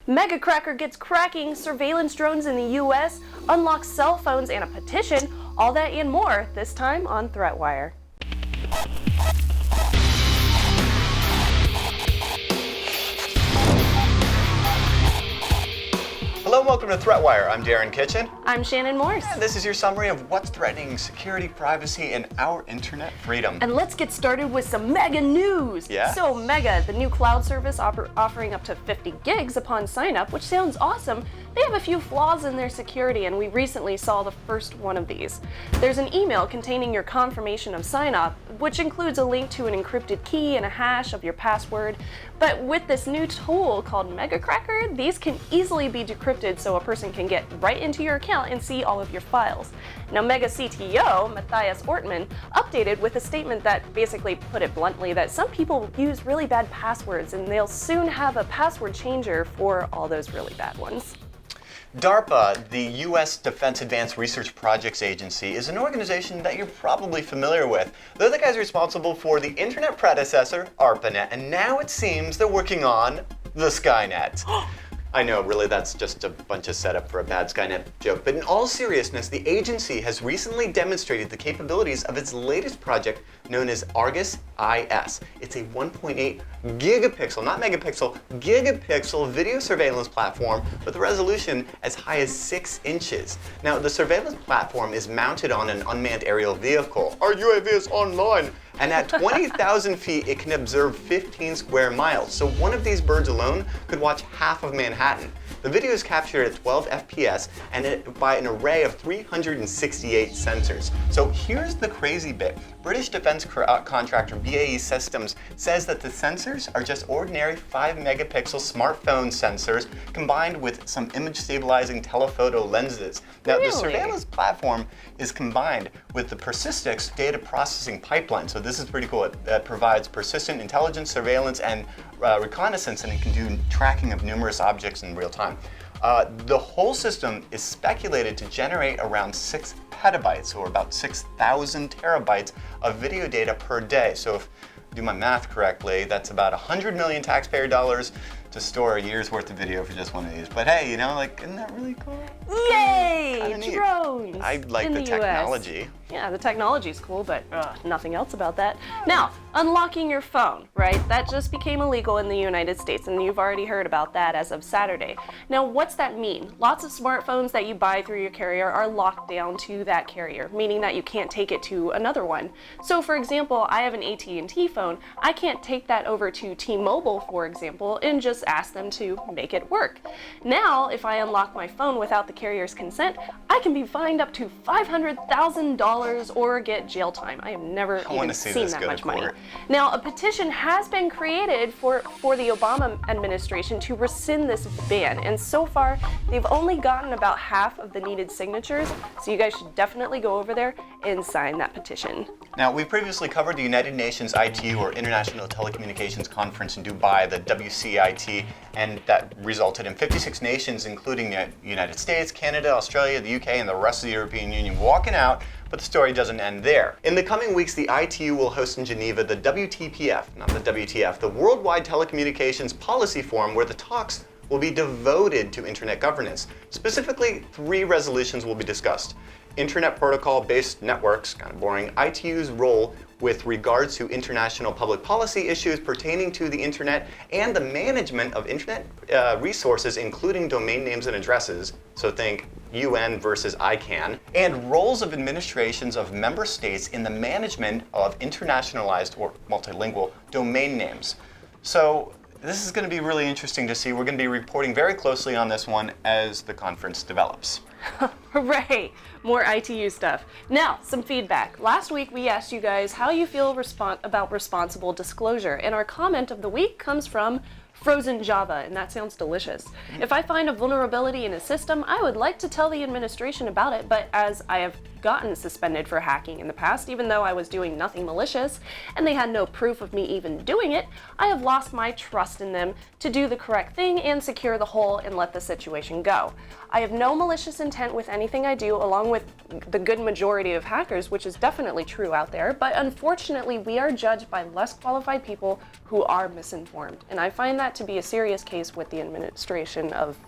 MegaCracker gets cracking, surveillance drones in the U.S., unlocks cell phones and a petition, all that and more, this time on ThreatWire. Hello and welcome to ThreatWire. I'm Darren Kitchen. I'm Shannon Morse. And this is your summary of what's threatening security, privacy, and our internet freedom. And let's get started with some Mega news. Yeah? So Mega, the new cloud service offering up to 50 gigs upon sign up, which sounds awesome, they have a few flaws in their security, and we recently saw the first one of these. There's an email containing your confirmation of sign up, which includes a link to an encrypted key and a hash of your password. But with this new tool called MegaCracker, these can easily be decrypted so a person can get right into your account and see all of your files. Now, Mega CTO, Matthias Ortmann, updated with a statement that basically put it bluntly that some people use really bad passwords and they'll soon have a password changer for all those really bad ones. DARPA, the U.S. Defense Advanced Research Projects Agency, is an organization that you're probably familiar with. They're the guys responsible for the internet predecessor, ARPANET, and now it seems they're working on the Skynet. I know, really, that's just a bunch of setup for a bad Skynet joke, but in all seriousness, the agency has recently demonstrated the capabilities of its latest project known as Argus-IS. It's a 1.8 gigapixel, not megapixel, gigapixel video surveillance platform with a resolution as high as 6 inches. Now, the surveillance platform is mounted on an unmanned aerial vehicle. Our UAV is online. And at 20,000 feet, it can observe 15 square miles. So one of these birds alone could watch half of Manhattan. The video is captured at 12 FPS and by an array of 368 sensors. So here's the crazy bit. British defense contractor BAE Systems says that the sensors are just ordinary 5 megapixel smartphone sensors combined with some image stabilizing telephoto lenses. Now, Really? The surveillance platform is combined with the Persistix data processing pipeline. So this is pretty cool. It provides persistent intelligence, surveillance, and reconnaissance, and it can do tracking of numerous objects in real time. The whole system is speculated to generate around 6 petabytes, or about 6,000 terabytes of video data per day. So if I do my math correctly, that's about 100 million taxpayer dollars to store a year's worth of video for just one of these. But hey, you know, like, isn't that really cool? Yay! Kinda neat. Drones! I like in the US. technology. Yeah, the technology's cool, but nothing else about that. Now, unlocking your phone, right? That just became illegal in the United States, and you've already heard about that as of Saturday. Now, what's that mean? Lots of smartphones that you buy through your carrier are locked down to that carrier, meaning that you can't take it to another one. So, for example, I have an AT&T phone. I can't take that over to T-Mobile, for example, and just ask them to make it work. Now, if I unlock my phone without the carrier's consent, I can be fined up to $500,000 or get jail time. I have never even seen that much money. Now, a petition has been created for the Obama administration to rescind this ban, and so far they've only gotten about half of the needed signatures, so you guys should definitely go over there and sign that petition. Now, we previously covered the United Nations ITU, or International Telecommunications Conference in Dubai, the WCIT, and that resulted in 56 nations, including the United States, Canada, Australia, the UK, and the rest of the European Union walking out. But the story doesn't end there. In the coming weeks, the ITU will host in Geneva the WTPF, not the WTF, the Worldwide Telecommunications Policy Forum, where the talks will be devoted to internet governance. Specifically, 3 resolutions will be discussed. Internet protocol-based networks, kind of boring, ITU's role with regards to international public policy issues pertaining to the internet, and the management of internet resources, including domain names and addresses. So think UN versus ICANN, and roles of administrations of member states in the management of internationalized or multilingual domain names. So this is going to be really interesting to see. We're going to be reporting very closely on this one as the conference develops. Hooray! More ITU stuff. Now, some feedback. Last week we asked you guys how you feel about responsible disclosure, and our comment of the week comes from Frozen Java, and that sounds delicious. If I find a vulnerability in a system, I would like to tell the administration about it, but as I have gotten suspended for hacking in the past, even though I was doing nothing malicious, and they had no proof of me even doing it. I have lost my trust in them to do the correct thing and secure the hole and let the situation go. I have no malicious intent with anything I do, along with the good majority of hackers, which is definitely true out there, but unfortunately we are judged by less qualified people who are misinformed. And I find that to be a serious case with the administration of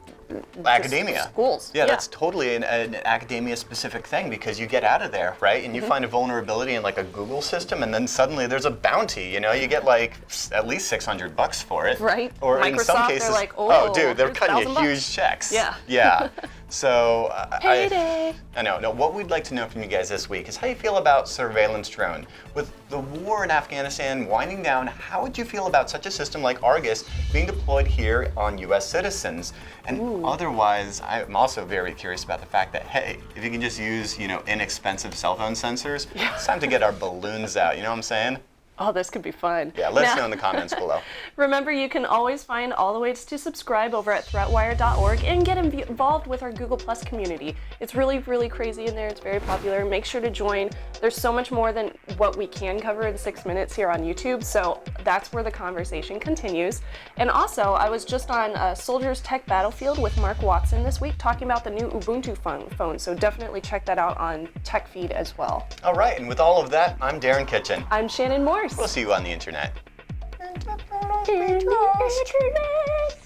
academia. Schools. Yeah, that's totally an academia-specific thing, because you get out of there, right? And you find a vulnerability in like a Google system, and then suddenly there's a bounty. You know, you get like at least $600 for it. Right. Or Microsoft, in some cases, they're like, oh, dude, they're cutting you $1,000. huge checks. Yeah. Yeah. So Payday. I know. No, what we'd like to know from you guys this week is how you feel about surveillance drone. With the war in Afghanistan winding down, how would you feel about such a system like Argus being deployed here on U.S. citizens? And otherwise, I'm also very curious about the fact that, hey, if you can just use, inexpensive cell phone sensors, it's time to get our balloons out. You know what I'm saying? Oh, this could be fun. Yeah, let us know in the comments below. Remember, you can always find all the ways to subscribe over at threatwire.org and get involved with our Google Plus community. It's really, really crazy in there. It's very popular. Make sure to join. There's so much more than what we can cover in 6 minutes here on YouTube, so that's where the conversation continues. And also, I was just on Soldiers Tech Battlefield with Mark Watson this week talking about the new Ubuntu phone, so definitely check that out on TechFeed as well. All right, and with all of that, I'm Darren Kitchen. I'm Shannon Morse. We'll see you on the internet. In the internet.